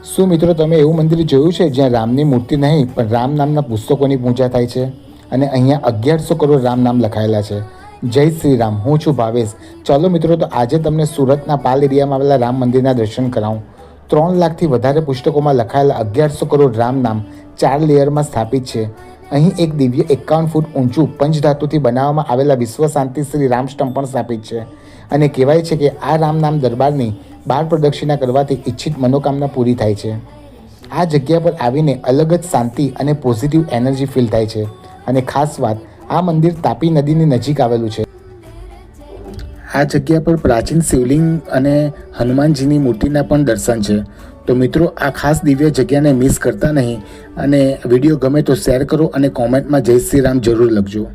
શું મિત્રો તમે એવું મંદિર જોયું છે જ્યાં રામની મૂર્તિ નહીં પણ રામ નામના પુસ્તકોની પૂજા થાય છે અને અહીંયા 1100 કરોડ રામ નામ લખાયેલા છે? જય શ્રી રામ, હું છું ભાવેશ. ચાલો મિત્રો, તો આજે તમને સુરતના પાલ એરિયામાં આવેલા રામ મંદિરના દર્શન કરાવું. 3 લાખથી વધારે પુસ્તકોમાં લખાયેલા 1100 કરોડ રામ નામ 4 લેયરમાં સ્થાપિત છે. અહીં એક દિવ્ય 51 ફૂટ ઊંચું પંચધાતુથી બનાવવામાં આવેલા વિશ્વ શાંતિ શ્રી રામ સ્તંભ પણ સ્થાપિત છે અને કહેવાય છે કે આ રામ નામ દરબારની 12 પ્રદક્ષિણા કરવાથી ઈચ્છિત મનોકામના પૂરી થાય છે. આ જગ્યા પર આવીને અલગ જ શાંતિ અને પોઝિટિવ એનર્જી ફીલ થાય છે. અને ખાસ વાત, આ મંદિર તાપી નદીની નજીક આવેલું છે. આ જગ્યા પર પ્રાચીન શિવલિંગ અને હનુમાનજીની મૂર્તિના પણ દર્શન છે. તો મિત્રો, આ ખાસ દિવ્ય જગ્યાને મિસ કરતા નહીં અને વિડીયો ગમે તો શેર કરો અને કોમેન્ટમાં જય શ્રી રામ જરૂર લખજો.